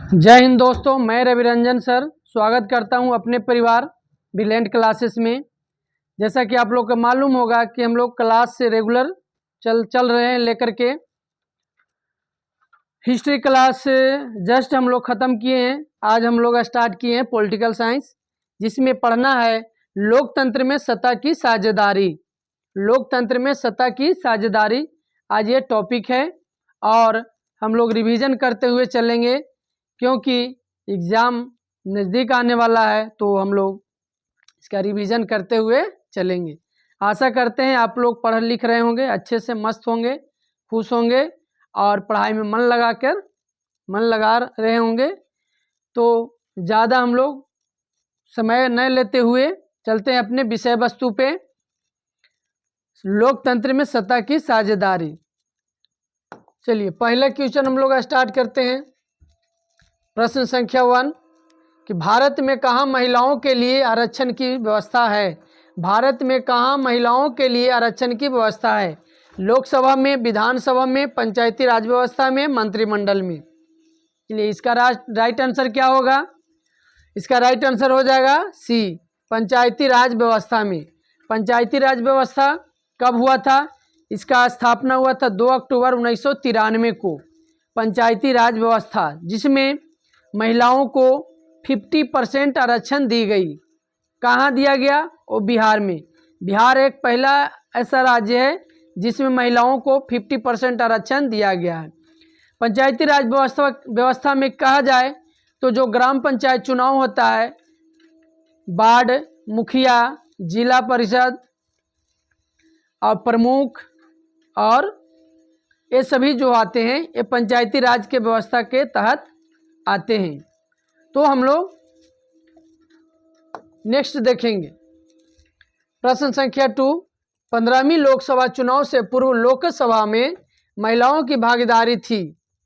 जय हिंद दोस्तों, मैं रवि रंजन सर स्वागत करता हूं अपने परिवार ब्रिलियंट क्लासेस में। जैसा कि आप लोग को मालूम होगा कि हम लोग क्लास से रेगुलर चल रहे हैं लेकर के। हिस्ट्री क्लास जस्ट हम लोग ख़त्म किए हैं। आज हम लोग स्टार्ट किए हैं पॉलिटिकल साइंस, जिसमें पढ़ना है लोकतंत्र में सत्ता की साझेदारी। लोकतंत्र में सत्ता की साझेदारी आज ये टॉपिक है और हम लोग रिवीजन करते हुए चलेंगे, क्योंकि एग्ज़ाम नज़दीक आने वाला है तो हम लोग इसका रिवीजन करते हुए चलेंगे। आशा करते हैं आप लोग पढ़ लिख रहे होंगे, अच्छे से मस्त होंगे, खुश होंगे और पढ़ाई में मन लगा रहे होंगे। तो ज़्यादा हम लोग समय न लेते हुए चलते हैं अपने विषय वस्तु पे, लोकतंत्र में सत्ता की साझेदारी। चलिए पहला क्वेश्चन हम लोग स्टार्ट करते हैं। प्रश्न संख्या 1 कि भारत में कहाँ महिलाओं के लिए आरक्षण की व्यवस्था है। भारत में कहाँ महिलाओं के लिए आरक्षण की व्यवस्था है? लोकसभा में, विधानसभा में, पंचायती राज व्यवस्था में, मंत्रिमंडल में। चलिए इसका राइट आंसर क्या होगा? इसका राइट आंसर हो जाएगा सी, पंचायती राज व्यवस्था में। पंचायती राज व्यवस्था कब हुआ था? इसका स्थापना हुआ था 2 अक्टूबर 1993 को। पंचायती राज व्यवस्था जिसमें महिलाओं को 50% आरक्षण दी गई। कहाँ दिया गया? वो बिहार में। बिहार एक पहला ऐसा राज्य है जिसमें महिलाओं को 50% आरक्षण दिया गया है। पंचायती राज व्यवस्था में कहा जाए तो जो ग्राम पंचायत चुनाव होता है, वार्ड मुखिया, जिला परिषद और प्रमुख और ये सभी जो आते हैं ये पंचायती राज के व्यवस्था के तहत आते हैं। तो हम लोग नेक्स्ट देखेंगे प्रश्न संख्या 2। 15वीं लोकसभा चुनाव से पूर्व लोकसभा में महिलाओं की भागीदारी थी।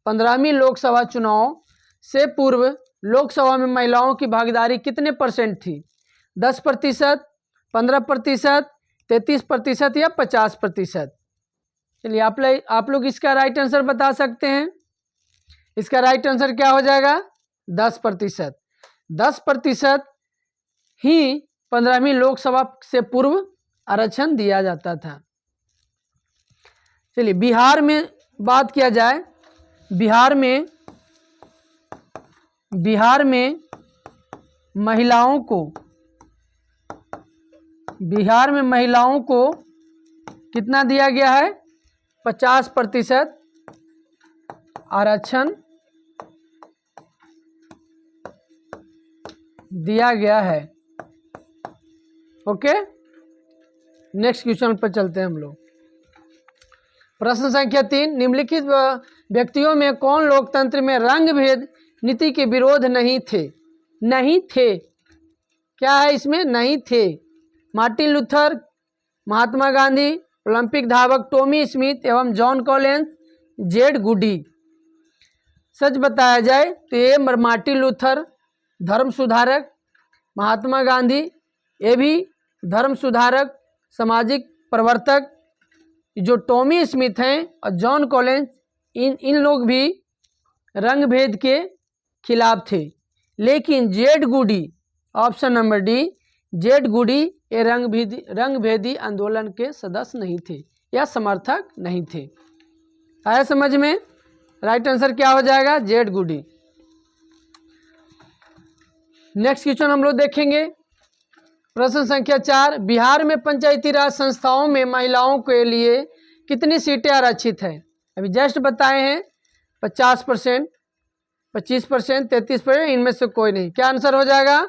15वीं लोकसभा चुनाव से पूर्व लोकसभा में महिलाओं की भागीदारी कितने परसेंट थी? 10%, 15%, 33% या 50%? चलिए आप लोग इसका राइट आंसर बता सकते हैं। इसका राइट आंसर क्या हो जाएगा? 10%। 10% ही 15वीं लोकसभा से पूर्व आरक्षण दिया जाता था। चलिए बिहार में बात किया जाए। बिहार में महिलाओं को कितना दिया गया है? 50% आरक्षण दिया गया है। ओके, नेक्स्ट क्वेश्चन पर चलते हैं हम लोग। प्रश्न संख्या 3। निम्नलिखित व्यक्तियों में कौन लोकतंत्र में रंग भेद नीति के विरोध नहीं थे? नहीं थे क्या है इसमें? नहीं थे। Martin Luther, Mahatma Gandhi, Olympic धावक टॉमी स्मिथ एवं जॉन कॉलिंस, जेड गुडी। सच बताया जाए तो ये मार्टिन लूथर धर्म सुधारक, महात्मा गांधी ये भी धर्म सुधारक, सामाजिक प्रवर्तक, जो टॉमी स्मिथ हैं और जॉन कॉलिंस इन लोग भी रंग भेद के खिलाफ थे। लेकिन जेड गुडी, ऑप्शन नंबर डी, जेड गुडी ये रंग भेदी आंदोलन के सदस्य नहीं थे या समर्थक नहीं थे। आया समझ में? राइट आंसर क्या हो जाएगा? जेड गुडी। नेक्स्ट क्वेश्चन हम लोग देखेंगे। प्रश्न संख्या 4। बिहार में पंचायती राज संस्थाओं में महिलाओं के लिए कितनी सीटें आरक्षित हैं? अभी जस्ट बताए हैं 50%, 25%, 33%, इनमें से कोई नहीं। क्या आंसर हो जाएगा?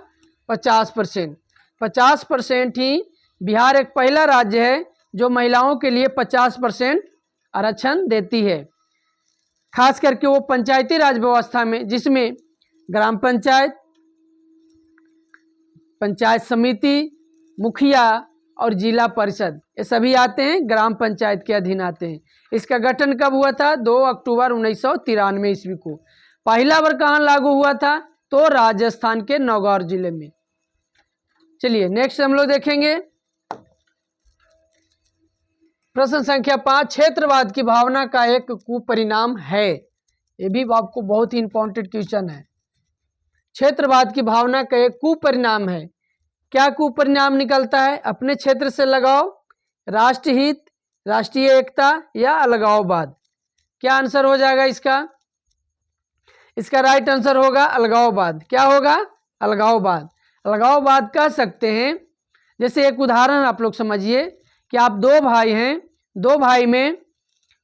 50%। 50% ही बिहार एक पहला राज्य है जो महिलाओं के लिए 50% आरक्षण देती है। खास करके वो पंचायती राज व्यवस्था में जिसमें ग्राम पंचायत, पंचायत समिति, मुखिया और जिला परिषद ये सभी आते हैं, ग्राम पंचायत के अधीन आते हैं। इसका गठन कब हुआ था? 2 अक्टूबर 1993 ईस्वी को। पहला बार कहाँ लागू हुआ था? तो राजस्थान के नौगांव जिले में। चलिए नेक्स्ट हम लोग देखेंगे प्रश्न संख्या 5। क्षेत्रवाद की भावना का एक कुपरिणाम है। ये भी आपको बहुत ही इंपॉर्टेंट क्वेश्चन है। क्षेत्रवाद की भावना का एक कुपरिणाम है। क्या कुपरिणाम निकलता है? अपने क्षेत्र से लगाव, राष्ट्रहित, राष्ट्रीय एकता या अलगाववाद। क्या आंसर हो जाएगा इसका? इसका राइट आंसर होगा अलगाववाद। क्या होगा? अलगाववाद। अलगाववाद कह सकते हैं, जैसे एक उदाहरण आप लोग समझिए कि आप दो भाई हैं, दो भाई में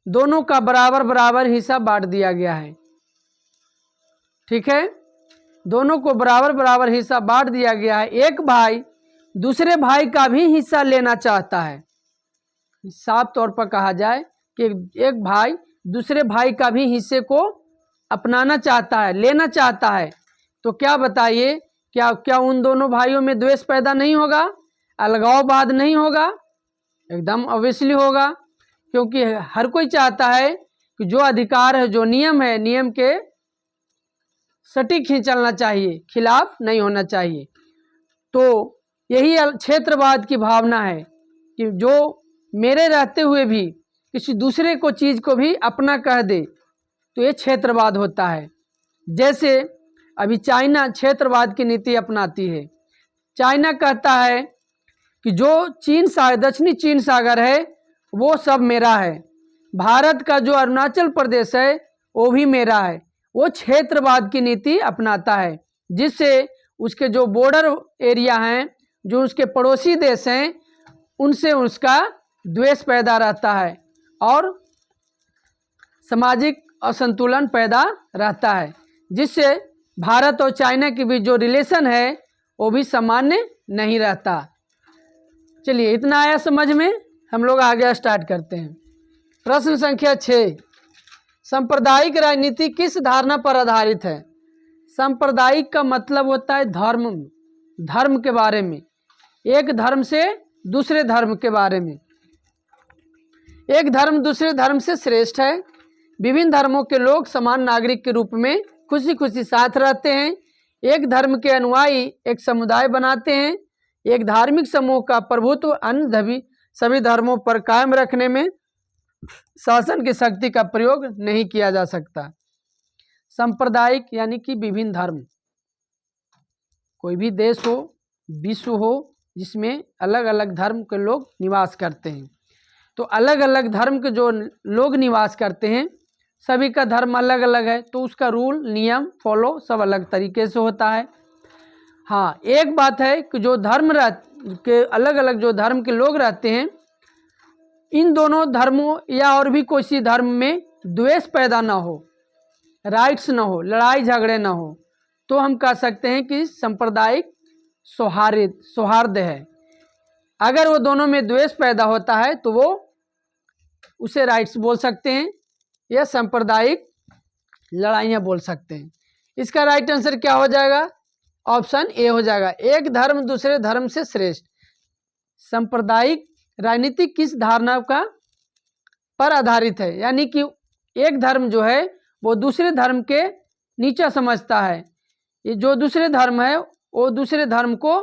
दोनों का बराबर बराबर हिस्सा बांट दिया गया है। ठीक है, दोनों को बराबर बराबर हिस्सा बांट दिया गया है। एक भाई दूसरे भाई का भी हिस्सा लेना चाहता है। साफ तौर पर कहा जाए कि एक भाई दूसरे भाई का भी हिस्से को अपनाना चाहता है, लेना चाहता है। तो क्या बताइए, क्या उन दोनों भाइयों में द्वेष पैदा नहीं होगा? अलगाववाद नहीं होगा? एकदम ऑब्वियसली होगा, क्योंकि हर कोई चाहता है कि जो अधिकार है, जो नियम है, नियम के सटीक ही चलना चाहिए, खिलाफ नहीं होना चाहिए। तो यही क्षेत्रवाद की भावना है कि जो मेरे रहते हुए भी किसी दूसरे को चीज़ को भी अपना कह दे, तो ये क्षेत्रवाद होता है। जैसे अभी चाइना क्षेत्रवाद की नीति अपनाती है। चाइना कहता है कि जो दक्षिणी चीन सागर है वो सब मेरा है, भारत का जो अरुणाचल प्रदेश है वो भी मेरा है। वो क्षेत्रवाद की नीति अपनाता है, जिससे उसके जो बॉर्डर एरिया हैं, जो उसके पड़ोसी देश हैं, उनसे उसका द्वेष पैदा रहता है और सामाजिक असंतुलन पैदा रहता है, जिससे भारत और चाइना के बीच जो रिलेशन है वो भी सामान्य नहीं रहता। चलिए, इतना आया समझ में, हम लोग आगे स्टार्ट करते हैं। प्रश्न संख्या 6, सांप्रदायिक राजनीति किस धारणा पर आधारित है? सांप्रदायिक का मतलब होता है धर्म, धर्म के बारे में, एक धर्म से दूसरे धर्म के बारे में। एक धर्म दूसरे धर्म से श्रेष्ठ है। विभिन्न धर्मों के लोग समान नागरिक के रूप में खुशी खुशी साथ रहते हैं। एक धर्म के अनुयायी एक समुदाय बनाते हैं। एक धार्मिक समूह का प्रभुत्व अन्य सभी धर्मों पर कायम रखने में शासन की शक्ति का प्रयोग नहीं किया जा सकता। सांप्रदायिक यानी कि विभिन्न धर्म, कोई भी देश हो, विश्व हो, जिसमें अलग अलग धर्म के लोग निवास करते हैं। तो अलग अलग धर्म के जो लोग निवास करते हैं, सभी का धर्म अलग अलग है, तो उसका रूल, नियम, फॉलो सब अलग तरीके से होता है। हाँ, एक बात है कि जो धर्म के अलग अलग जो धर्म के लोग रहते हैं, इन दोनों धर्मों या और भी कोई धर्म में द्वेष पैदा ना हो, राइट्स ना हो, लड़ाई झगड़े ना हो, तो हम कह सकते हैं कि सांप्रदायिक सौहार्द है। अगर वो दोनों में द्वेष पैदा होता है तो वो उसे राइट्स बोल सकते हैं या सांप्रदायिक लड़ाइयाँ बोल सकते हैं। इसका राइट आंसर क्या हो जाएगा? ऑप्शन ए हो जाएगा, एक धर्म दूसरे धर्म से श्रेष्ठ। सांप्रदायिक राजनीति किस धारणा का पर आधारित है? यानी कि एक धर्म जो है वो दूसरे धर्म के नीचा समझता है। ये जो दूसरे धर्म है वो दूसरे धर्म को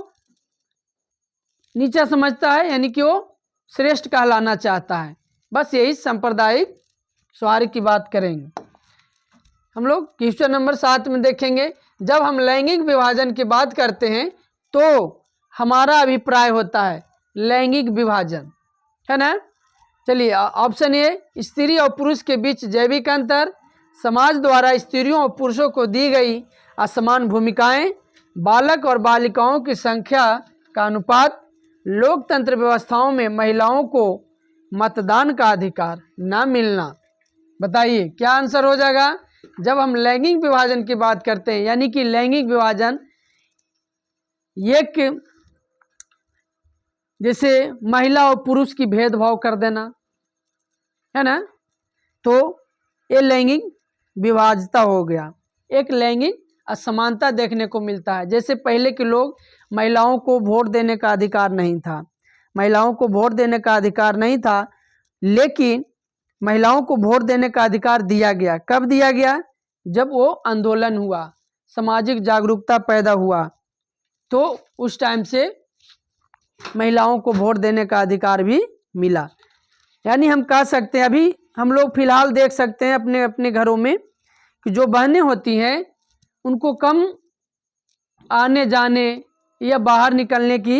नीचा समझता है, यानी कि वो श्रेष्ठ कहलाना चाहता है। बस यही सांप्रदायिक सौहार्द की बात करेंगे। हम लोग क्वेश्चन नंबर 7 में देखेंगे, जब हम लैंगिक विभाजन की बात करते हैं तो हमारा अभिप्राय होता है लैंगिक विभाजन, है ना। चलिए, ऑप्शन ए, स्त्री और पुरुष के बीच जैविक अंतर, समाज द्वारा स्त्रियों और पुरुषों को दी गई असमान भूमिकाएं, बालक और बालिकाओं की संख्या का अनुपात, लोकतंत्र व्यवस्थाओं में महिलाओं को मतदान का अधिकार न मिलना। बताइए क्या आंसर हो जाएगा? जब हम लैंगिक विभाजन की बात करते हैं, यानी कि लैंगिक विभाजन एक जैसे महिला और पुरुष की भेदभाव कर देना, है ना, तो ये लैंगिक विभाजता हो गया। एक लैंगिक असमानता देखने को मिलता है। जैसे पहले के लोग, महिलाओं को वोट देने का अधिकार नहीं था, महिलाओं को वोट देने का अधिकार नहीं था, लेकिन महिलाओं को वोट देने का अधिकार दिया गया। कब दिया गया? जब वो आंदोलन हुआ, सामाजिक जागरूकता पैदा हुआ, तो उस टाइम से महिलाओं को वोट देने का अधिकार भी मिला। यानी हम कह सकते हैं, अभी हम लोग फिलहाल देख सकते हैं अपने अपने घरों में कि जो बहनें होती हैं उनको कम आने जाने या बाहर निकलने की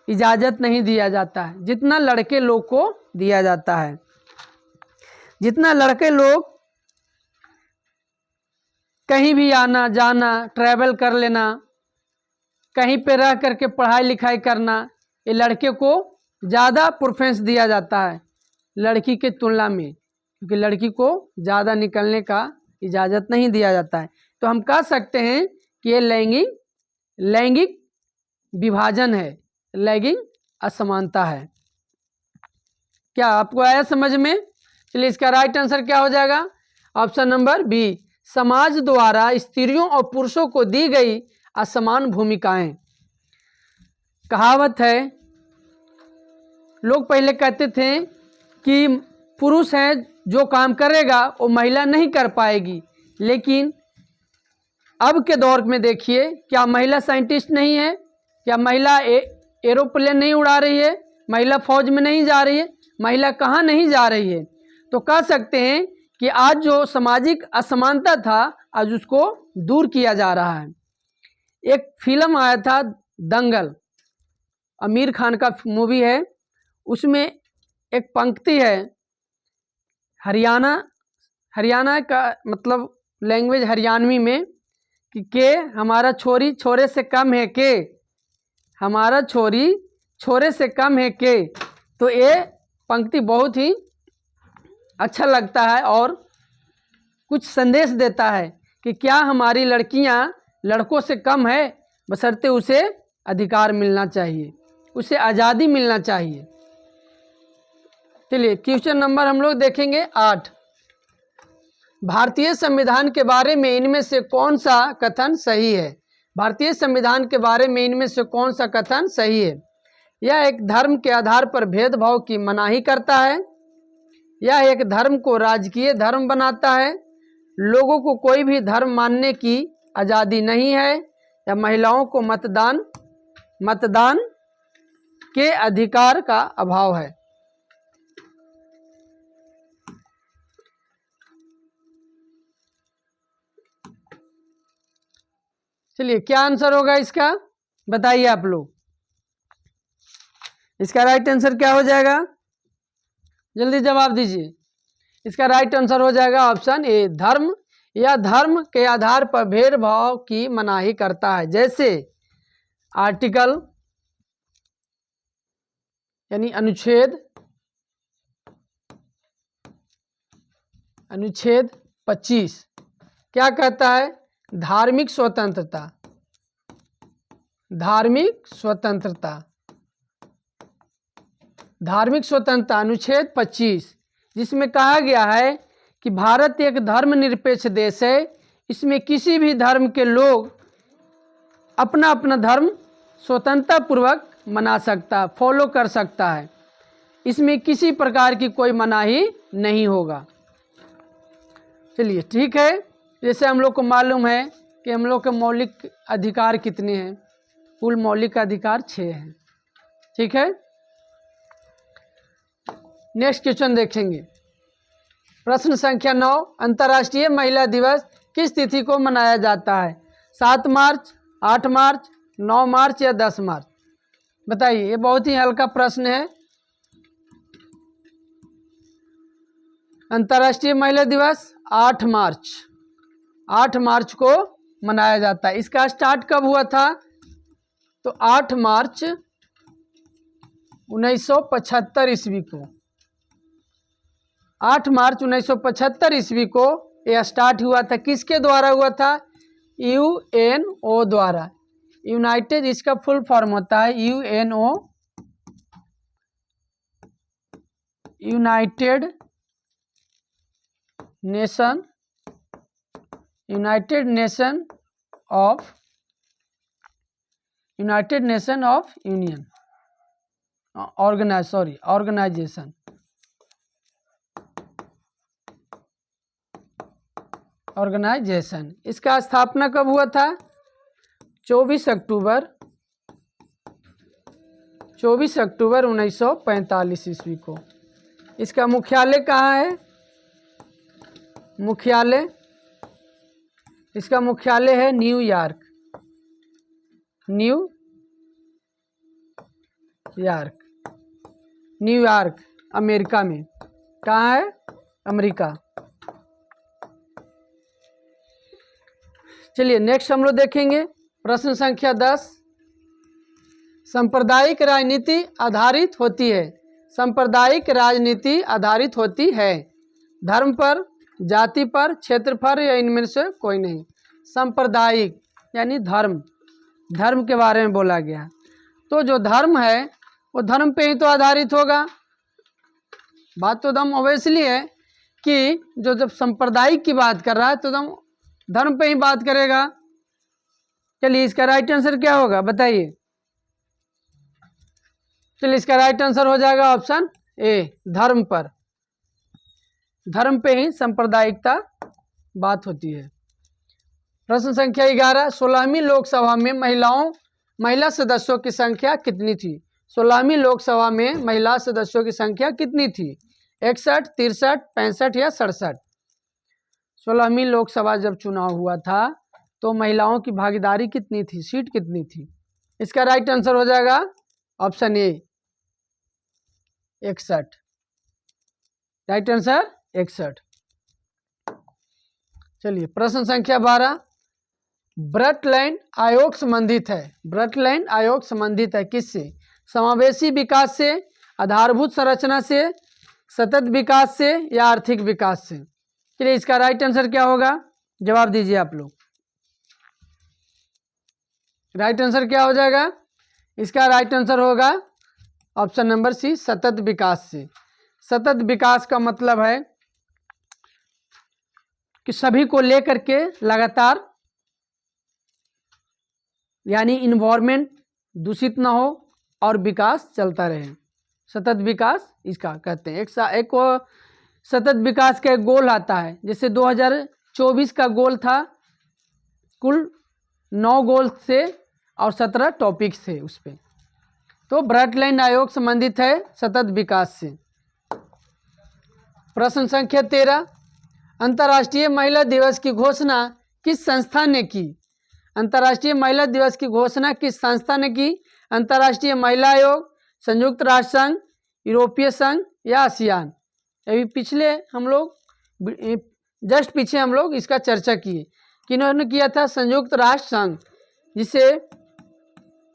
इजाज़त नहीं दिया जाता है, जितना लड़के लोग को दिया जाता है। जितना लड़के लोग कहीं भी आना जाना, ट्रैवल कर लेना, कहीं पे रह करके पढ़ाई लिखाई करना, ये लड़के को ज़्यादा प्रेफरेंस दिया जाता है लड़की के तुलना में, क्योंकि लड़की को ज़्यादा निकलने का इजाज़त नहीं दिया जाता है। तो हम कह सकते हैं कि ये लैंगिक विभाजन है, लैंगिक असमानता है। क्या आपको आया समझ में? चलिए इसका राइट आंसर क्या हो जाएगा? ऑप्शन नंबर बी, समाज द्वारा स्त्रियों और पुरुषों को दी गई असमान भूमिकाएं। कहावत है, लोग पहले कहते थे कि पुरुष है जो काम करेगा वो महिला नहीं कर पाएगी, लेकिन अब के दौर में देखिए, क्या महिला साइंटिस्ट नहीं है? क्या महिला एरोप्लेन नहीं उड़ा रही है? महिला फौज में नहीं जा रही है? महिला कहाँ नहीं जा रही है? तो कह सकते हैं कि आज जो सामाजिक असमानता था, आज उसको दूर किया जा रहा है। एक फिल्म आया था दंगल, आमिर खान का मूवी है, उसमें एक पंक्ति है, हरियाणा का मतलब लैंग्वेज हरियाणवी में, कि के हमारा छोरी छोरे से कम है के, हमारा छोरी छोरे से कम है के। तो ये पंक्ति बहुत ही अच्छा लगता है और कुछ संदेश देता है कि क्या हमारी लड़कियां लड़कों से कम है, बशर्ते उसे अधिकार मिलना चाहिए, उसे आज़ादी मिलना चाहिए। चलिए क्वेश्चन नंबर हम लोग देखेंगे 8। भारतीय संविधान के बारे में इनमें से कौन सा कथन सही है? भारतीय संविधान के बारे में इनमें से कौन सा कथन सही है? यह एक धर्म के आधार पर भेदभाव की मनाही करता है, यह एक धर्म को राजकीय धर्म बनाता है, लोगों को कोई भी धर्म मानने की आज़ादी नहीं है, या महिलाओं को मतदान के अधिकार का अभाव है। चलिए क्या आंसर होगा इसका, बताइए आप लोग। इसका राइट आंसर क्या हो जाएगा? जल्दी जवाब दीजिए। इसका राइट आंसर हो जाएगा ऑप्शन ए, धर्म या धर्म के आधार पर भेदभाव की मनाही करता है। जैसे आर्टिकल यानी अनुच्छेद 25 क्या कहता है? धार्मिक स्वतंत्रता अनुच्छेद 25, जिसमें कहा गया है कि भारत एक धर्मनिरपेक्ष देश है, इसमें किसी भी धर्म के लोग अपना अपना धर्म स्वतंत्रता पूर्वक मना सकता, फॉलो कर सकता है, इसमें किसी प्रकार की कोई मनाही नहीं होगा। चलिए ठीक है, जैसे हम लोग को मालूम है कि हम लोग के मौलिक अधिकार कितने हैं, कुल मौलिक अधिकार 6 हैं। ठीक है, नेक्स्ट क्वेश्चन देखेंगे। प्रश्न संख्या 9, अंतर्राष्ट्रीय महिला दिवस किस तिथि को मनाया जाता है? 7 मार्च, 8 मार्च, 9 मार्च या 10 मार्च? बताइए, ये बहुत ही हल्का प्रश्न है। अंतर्राष्ट्रीय महिला दिवस 8 मार्च को मनाया जाता है। इसका स्टार्ट कब हुआ था? तो 8 मार्च 1975 ईस्वी को, 8 मार्च 1975 ईस्वी को यह स्टार्ट हुआ था। किसके द्वारा हुआ था? यूएनओ द्वारा। यूनाइटेड, इसका फुल फॉर्म होता है UNO, United Nation of Union Organisation. इसका स्थापना कब हुआ था? 24 अक्टूबर 1945 ईस्वी को। इसका मुख्यालय कहाँ है? इसका मुख्यालय है न्यूयॉर्क। न्यूयॉर्क अमेरिका में। कहाँ है? अमेरिका। चलिए नेक्स्ट हम लोग देखेंगे प्रश्न संख्या 10। सांप्रदायिक राजनीति आधारित होती है। सांप्रदायिक राजनीति आधारित होती है धर्म पर, जाति पर, क्षेत्र पर या इनमें से कोई नहीं। सांप्रदायिक यानी धर्म, धर्म के बारे में बोला गया। तो जो धर्म है वो धर्म पे ही तो आधारित होगा। बात तो एकदम ऑब्वियसली है कि जो जब सांप्रदायिक की बात कर रहा है तो एकदम धर्म पे ही बात करेगा। चलिए इसका राइट आंसर क्या होगा बताइए। चलिए इसका राइट आंसर हो जाएगा ऑप्शन ए, धर्म पर। धर्म पे ही सांप्रदायिकता बात होती है। प्रश्न संख्या 11। 16वीं लोकसभा में महिला सदस्यों की संख्या कितनी थी? 16वीं लोकसभा में महिला सदस्यों की संख्या कितनी थी? 61, 63, 65 या 67? 16वीं लोकसभा जब चुनाव हुआ था तो महिलाओं की भागीदारी कितनी थी, सीट कितनी थी? इसका राइट आंसर हो जाएगा ऑप्शन ए, 61। Right answer 61। चलिए प्रश्न संख्या 12। ब्रटलैंड आयोग संबंधित है। ब्रटलैंड आयोग संबंधित है किससे? समावेशी विकास से, आधारभूत संरचना से, सतत विकास से या आर्थिक विकास से? चलिए इसका राइट आंसर क्या होगा, जवाब दीजिए आप लोग। राइट आंसर क्या हो जाएगा? इसका राइट आंसर होगा ऑप्शन नंबर सी, सतत विकास से। सतत विकास का मतलब है कि सभी को लेकर के लगातार, यानी इन्वायरमेंट दूषित ना हो और विकास चलता रहे। सतत विकास इसका कहते हैं। एक सतत विकास का एक गोल आता है, जैसे 2024 का गोल था, कुल 9 गोल से और 17 टॉपिक थे उस पर। तो ब्रटलैंड आयोग संबंधित है सतत विकास से। प्रश्न संख्या 13। अंतर्राष्ट्रीय महिला दिवस की घोषणा किस संस्था ने की? अंतर्राष्ट्रीय महिला दिवस की घोषणा किस संस्था ने की? अंतर्राष्ट्रीय महिला आयोग, संयुक्त राष्ट्र संघ, यूरोपीय संघ या आसियान? अभी पिछले हम लोग जस्ट पीछे हम लोग इसका चर्चा किए। किन्होंने किया था? संयुक्त राष्ट्र संघ, जिसे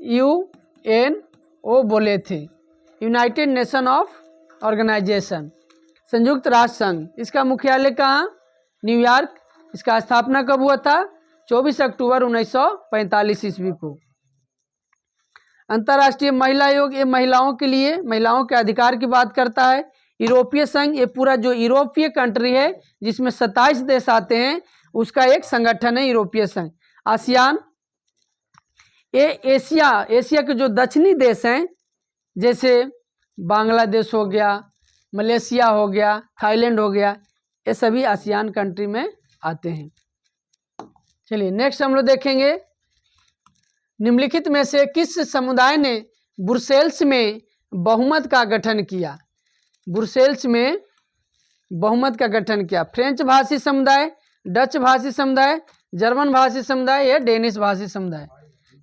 UNO बोले थे, यूनाइटेड नेशन ऑफ ऑर्गेनाइजेशन। संयुक्त राष्ट्र संघ, इसका मुख्यालय कहाँ? न्यूयॉर्क। इसका स्थापना कब हुआ था? 24 अक्टूबर 1945 ईस्वी को। अंतर्राष्ट्रीय महिला आयोग ये महिलाओं के लिए, महिलाओं के अधिकार की बात करता है। यूरोपीय संघ ये पूरा जो यूरोपीय कंट्री है जिसमें 27 देश आते हैं, उसका एक संगठन है यूरोपीय संघ। आसियान ये एशिया के जो दक्षिणी देश हैं, जैसे बांग्लादेश हो गया, मलेशिया हो गया, थाईलैंड हो गया, ये सभी आसियान कंट्री में आते हैं। चलिए नेक्स्ट हम लोग देखेंगे, निम्नलिखित में से किस समुदाय ने ब्रुसेल्स में बहुमत का गठन किया? ब्रुसेल्स में बहुमत का गठन किया। फ्रेंच भाषी समुदाय, डच भाषी समुदाय, जर्मन भाषी समुदाय या डेनिश भाषी समुदाय?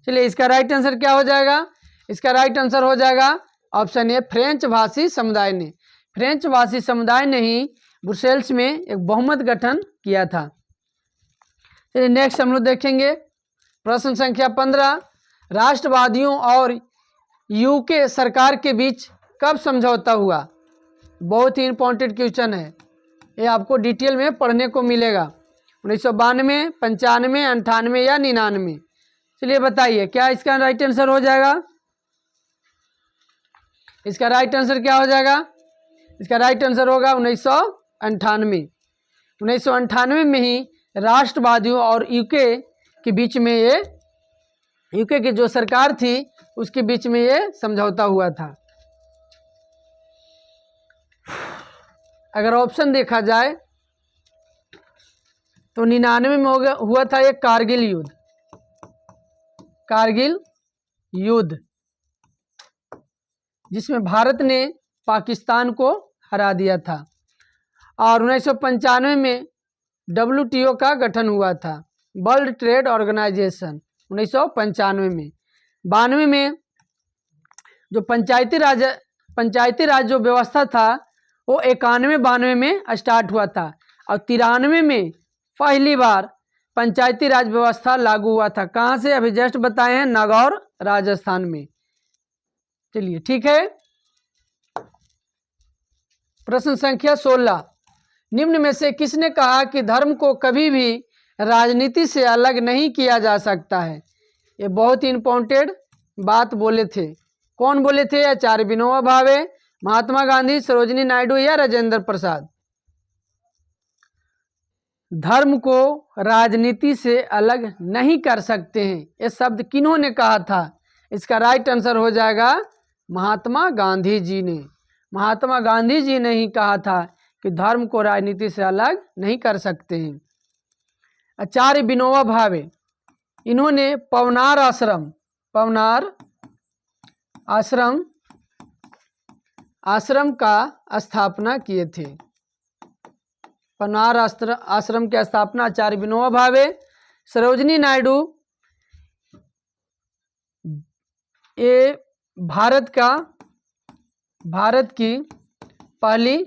चलिए इसका राइट आंसर क्या हो जाएगा? इसका राइट आंसर हो जाएगा ऑप्शन ए, फ्रेंच भाषी समुदाय ने। फ्रेंच भाषी समुदाय ने ही ब्रुसेल्स में एक बहुमत गठन किया था। चलिए नेक्स्ट हम लोग देखेंगे प्रश्न संख्या 15। राष्ट्रवादियों और यूके सरकार के बीच कब समझौता हुआ? बहुत ही इंपॉर्टेंट क्वेश्चन है, ये आपको डिटेल में पढ़ने को मिलेगा। 1992, 95, 98 या 99? चलिए बताइए क्या इसका राइट आंसर हो जाएगा? इसका राइट आंसर क्या हो जाएगा? इसका राइट आंसर होगा 1998। 1998 में ही राष्ट्रवादियों और यूके के बीच में, ये यूके की जो सरकार थी उसके बीच में ये समझौता हुआ था। अगर ऑप्शन देखा जाए तो 99 में हुआ था ये कारगिल युद्ध। कारगिल युद्ध जिसमें भारत ने पाकिस्तान को हरा दिया था। और 1995 में WTO का गठन हुआ था, वर्ल्ड ट्रेड ऑर्गेनाइजेशन, 1995 में। 92 में जो पंचायती राज जो व्यवस्था था वो 91-92 में स्टार्ट हुआ था और 93 में पहली बार पंचायती राज व्यवस्था लागू हुआ था। कहाँ से? अभी जस्ट बताए हैं, नागौर राजस्थान में। चलिए ठीक है। प्रश्न संख्या 16, निम्न में से किसने कहा कि धर्म को कभी भी राजनीति से अलग नहीं किया जा सकता है? ये बहुत ही इंपॉर्टेंट बात बोले थे। कौन बोले थे? आचार्य विनोबा भावे, महात्मा गांधी, सरोजिनी नायडू या राजेंद्र प्रसाद। धर्म को राजनीति से अलग नहीं कर सकते हैं, ये शब्द किन्होंने कहा था? इसका राइट आंसर हो जाएगा महात्मा गांधी जी ने। महात्मा गांधी जी ने ही कहा था कि धर्म को राजनीति से अलग नहीं कर सकते हैं। आचार्य विनोबा भावे, इन्होंने पवनार आश्रम का स्थापना किए थे। पवनार आश्रम की स्थापना आचार्य विनोबा भावे। सरोजिनी नायडू, ये भारत की पहली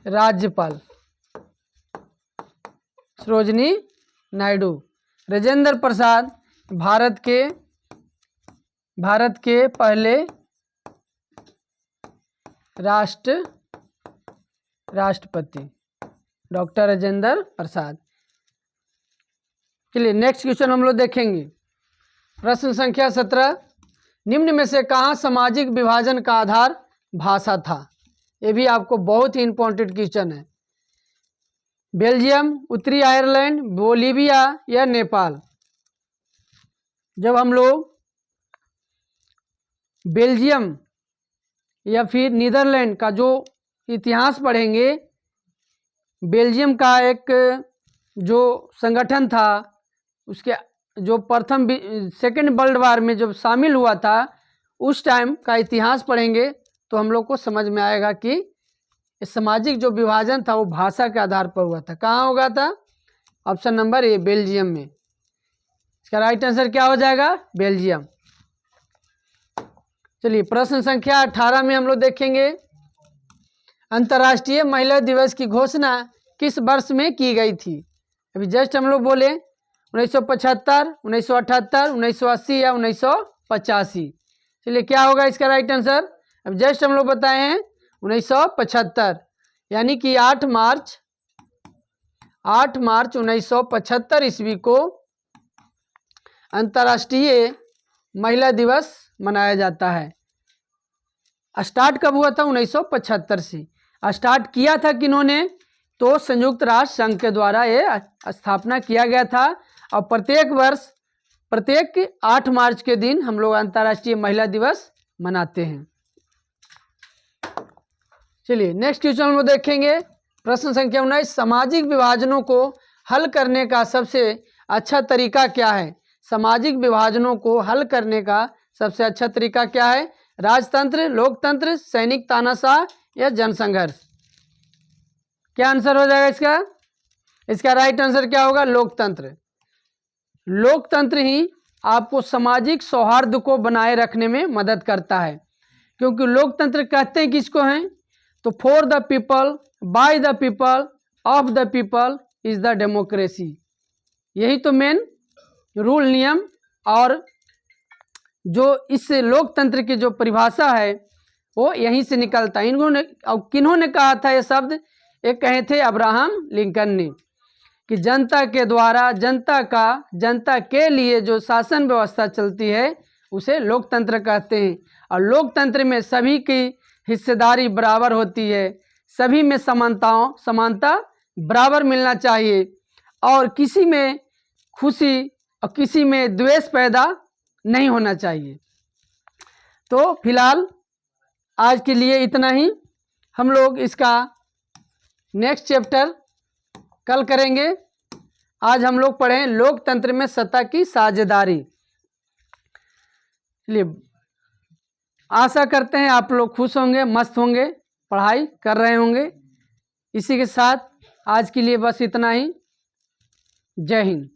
राज्यपाल सरोजिनी नायडू। राजेंद्र प्रसाद, भारत के पहले राष्ट्रपति डॉक्टर राजेंद्र प्रसाद। चलिए नेक्स्ट क्वेश्चन हम लोग देखेंगे। प्रश्न संख्या 17, निम्न में से कहाँ सामाजिक विभाजन का आधार भाषा था? ये भी आपको बहुत ही इंपॉर्टेंट क्वेश्चन है। बेल्जियम, उत्तरी आयरलैंड, बोलीविया या नेपाल? जब हम लोग बेल्जियम या फिर नीदरलैंड का जो इतिहास पढ़ेंगे, बेल्जियम का एक जो संगठन था, उसके जो प्रथम सेकेंड वर्ल्ड वार में जब शामिल हुआ था, उस टाइम का इतिहास पढ़ेंगे तो हम लोग को समझ में आएगा कि सामाजिक जो विभाजन था वो भाषा के आधार पर हुआ था। कहाँ होगा था? ऑप्शन नंबर ए, बेल्जियम में। इसका राइट आंसर क्या हो जाएगा? बेल्जियम। चलिए प्रश्न संख्या 18 में हम लोग देखेंगे, अंतर्राष्ट्रीय महिला दिवस की घोषणा किस वर्ष में की गई थी? अभी जस्ट हम लोग बोले 1975, 1978, 1980 या 1985। चलिए क्या होगा इसका राइट आंसर? अब जस्ट हम लोग बताए हैं 1975, यानी कि 8 मार्च 1975 ईस्वी को अंतर्राष्ट्रीय महिला दिवस मनाया जाता है। स्टार्ट कब हुआ था? 1975 से। स्टार्ट किया था किन्होंने? तो संयुक्त राष्ट्र संघ के द्वारा ये स्थापना किया गया था और प्रत्येक वर्ष प्रत्येक 8 मार्च के दिन हम लोग अंतर्राष्ट्रीय महिला दिवस मनाते हैं। चलिए नेक्स्ट क्वेश्चन हम लोग देखेंगे। प्रश्न संख्या 19, सामाजिक विभाजनों को हल करने का सबसे अच्छा तरीका क्या है? सामाजिक विभाजनों को हल करने का सबसे अच्छा तरीका क्या है? राजतंत्र, लोकतंत्र, सैनिक तानाशाह या जनसंघर्ष? क्या आंसर हो जाएगा इसका? इसका राइट आंसर क्या होगा? लोकतंत्र। लोकतंत्र ही आपको सामाजिक सौहार्द को बनाए रखने में मदद करता है, क्योंकि लोकतंत्र कहते हैं किसको हैं? तो for the people, by the people, of the people is the democracy. यही तो मेन रूल, नियम और जो इस लोकतंत्र की जो परिभाषा है वो यहीं से निकलता है। इन्होंने और किन्होंने कहा था ये शब्द? एक कहे थे अब्राहम लिंकन ने, कि जनता के द्वारा जनता के लिए जो शासन व्यवस्था चलती है उसे लोकतंत्र कहते हैं। और लोकतंत्र में सभी की हिस्सेदारी बराबर होती है, सभी में समानता बराबर मिलना चाहिए और किसी में खुशी और किसी में द्वेष पैदा नहीं होना चाहिए। तो फिलहाल आज के लिए इतना ही। हम लोग इसका नेक्स्ट चैप्टर कल करेंगे। आज हम लोग पढ़ें लोकतंत्र में सत्ता की साझेदारी। चलिए आशा करते हैं आप लोग खुश होंगे, मस्त होंगे, पढ़ाई कर रहे होंगे। इसी के साथ आज के लिए बस इतना ही। जय हिंद।